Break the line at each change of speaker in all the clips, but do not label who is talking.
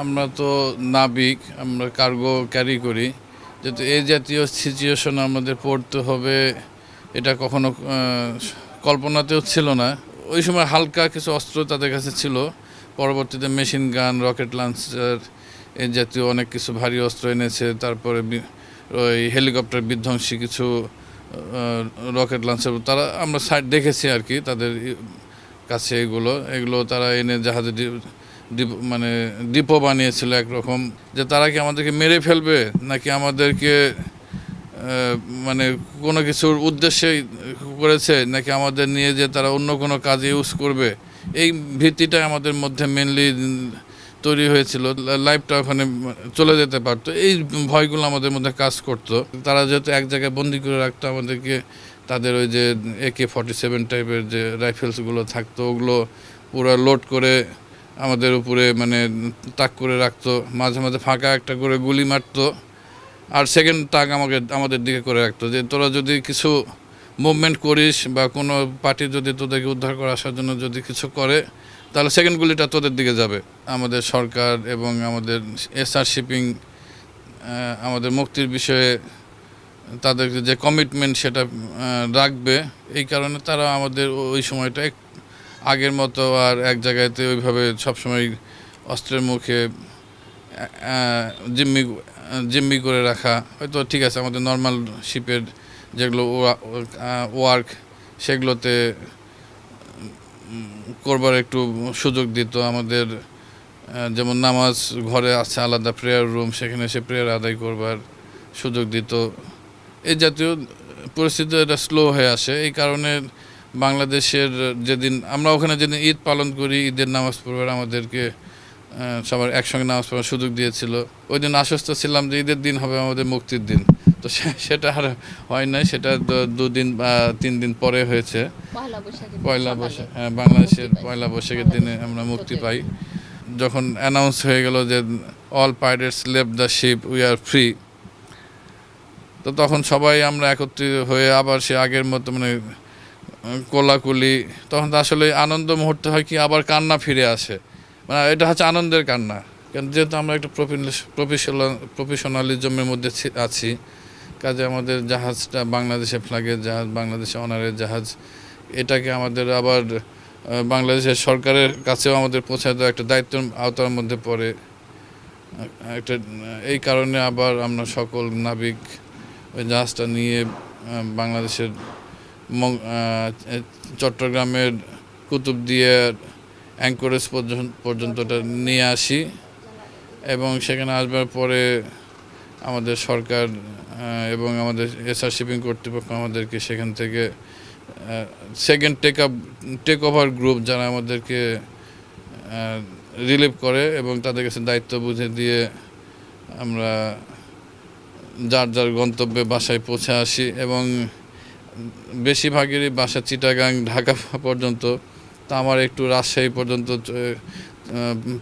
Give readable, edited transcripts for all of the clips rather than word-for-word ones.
আমরা তো নাবিক, আমরা কার্গো ক্যারি করি, যেহেতু এই জাতীয় সিচুয়েশন আমাদের পড়তে হবে এটা কখনো কল্পনাতেও ছিল না। ওই সময় হালকা কিছু অস্ত্র তাদের কাছে ছিল, পরবর্তীতে মেশিন গান, রকেট লঞ্চার এই জাতীয় অনেক কিছু ভারী অস্ত্র এনেছে। তারপরে ওই হেলিকপ্টার বিধ্বংসী কিছু রকেট লঞ্চার তারা আমরা সাইড দেখেছি আর কি তাদের কাছে। এগুলো তারা এনে জাহাজে মানে ডিপো বানিয়েছিল একরকম, যে তারা কি আমাদেরকে মেরে ফেলবে নাকি আমাদেরকে মানে কোনো কিছুর উদ্দেশ্যে করেছে, নাকি আমাদের নিয়ে যে তারা অন্য কোনো কাজে ইউজ করবে, এই ভীতিটা আমাদের মধ্যে মেনলি তৈরি হয়েছিল। লাইফটা ওখানে চলে যেতে পারতো, এই ভয়গুলো আমাদের মধ্যে কাজ করতো। তারা যেহেতু এক জায়গায় বন্দি করে রাখতো আমাদেরকে, তাদের ওই যে AK-47 টাইপের যে রাইফেলসগুলো থাকতো ওগুলো পুরো লোড করে আমাদের উপরে মানে তাক করে রাখতো। মাঝে মাঝে ফাঁকা একটা করে গুলি মারতো, আর সেকেন্ড তাক আমাদের দিকে করে রাখতো, যে তোরা যদি কিছু মুভমেন্ট করিস বা কোনো পার্টি যদি তোদেরকে উদ্ধার করে আসার জন্য যদি কিছু করে, তাহলে সেকেন্ড গুলিটা তোদের দিকে যাবে। আমাদের সরকার এবং আমাদের এসআর শিপিং আমাদের মুক্তির বিষয়ে তাদের যে কমিটমেন্ট সেটা রাখবে, এই কারণে তারা আমাদের ওই সময়টা আগের মতো আর এক জায়গাতে ওইভাবে সবসময় অস্ত্রের মুখে জিম্মি করে রাখা হয়তো ঠিক আছে। আমাদের নর্মাল শিপের যেগুলো ওয়ার্ক সেগুলোতে করবার একটু সুযোগ দিত আমাদের। যেমন নামাজ ঘরে আছে আলাদা প্রেয়ার রুম, সেখানে এসে প্রেয়ার আদায় করবার সুযোগ দিত। এই জাতীয় পরিস্থিতি এটা স্লো হয়ে আসে। এই কারণে বাংলাদেশের যেদিন আমরা ওখানে যেদিন ঈদ পালন করি, ঈদের নামাজ পড়বার আমাদেরকে সবার একসঙ্গে নামাজ পড়ার সুযোগ দিয়েছিল। ওই দিন আশ্বস্ত ছিলাম যে ঈদের দিন হবে আমাদের মুক্তির দিন, তো সেটা আর হয় নাই। সেটা 2 দিন বা 3 দিন পরে হয়েছে। পয়লা বৈশাখ, হ্যাঁ, বাংলাদেশের পয়লা বৈশাখের দিনে আমরা মুক্তি পাই। যখন অ্যানাউন্স হয়ে গেল যে all pirates left the ship, we are free, তো তখন সবাই আমরা একত্রিত হয়ে আবার সে আগের মতো মানে কোলাকুলি। তখন তো আসলে আনন্দ মুহূর্তে হয় কি আবার কান্না ফিরে আসে, মানে এটা হচ্ছে আনন্দের কান্না। কারণ যেহেতু আমরা একটা প্রফেশনালিজমের মধ্যে আছি, কাজে আমাদের জাহাজটা বাংলাদেশের ফ্ল্যাগের জাহাজ, বাংলাদেশের অনারের জাহাজ, এটাকে আমাদের আবার বাংলাদেশের সরকারের কাছেও আমাদের পৌঁছায় দেওয়া একটা দায়িত্বের আওতার মধ্যে পড়ে একটা। এই কারণে আবার আমরা সকল নাবিক ওই জাহাজটা নিয়ে বাংলাদেশের চট্টগ্রামের কুতুবদিয়া অ্যাঙ্করেজ পর্যন্তটা নিয়ে আসি, এবং সেখানে আসবার পরে আমাদের সরকার এবং আমাদের এসআর শিপিং কর্তৃপক্ষ আমাদেরকে সেখান থেকে সেকেন্ড টেক ওভার গ্রুপ যারা আমাদেরকে রিলিভ করে এবং তাদের কাছে দায়িত্ব বুঝে দিয়ে আমরা যার যার গন্তব্যে বাসায় পৌঁছে আসি। এবং বেশিরভাগেরই বাসা চিটাগাং, ঢাকা পর্যন্ত, তা আমার একটু রাজশাহী পর্যন্ত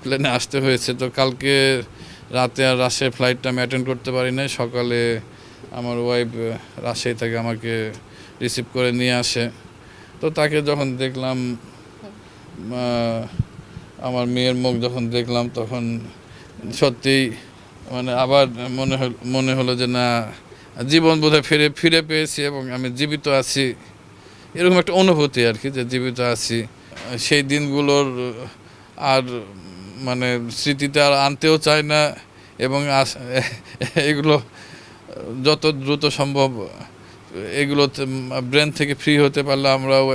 প্লেনে আসতে হয়েছে। তো কালকে রাতে আর রাজশাহীর ফ্লাইটটা আমি অ্যাটেন্ড করতে পারি নাই। সকালে আমার ওয়াইফ রাজশাহী থেকে আমাকে রিসিভ করে নিয়ে আসে। তো তাকে যখন দেখলাম, আমার মেয়ের মুখ যখন দেখলাম, তখন সত্যিই মানে আবার মনে হলো যে না, জীবন বোধহয় ফিরে পেয়েছি এবং আমি জীবিত আছি, এরকম একটা অনুভূতি আর কি, যে জীবিত আছি। সেই দিনগুলোর আর মানে স্মৃতিতে আর আনতেও চাই না, এবং এগুলো যত দ্রুত সম্ভব এগুলোতে ব্রেন থেকে ফ্রি হতে পারলে আমরাও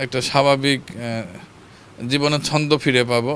একটা স্বাভাবিক জীবনের ছন্দ ফিরে পাবো।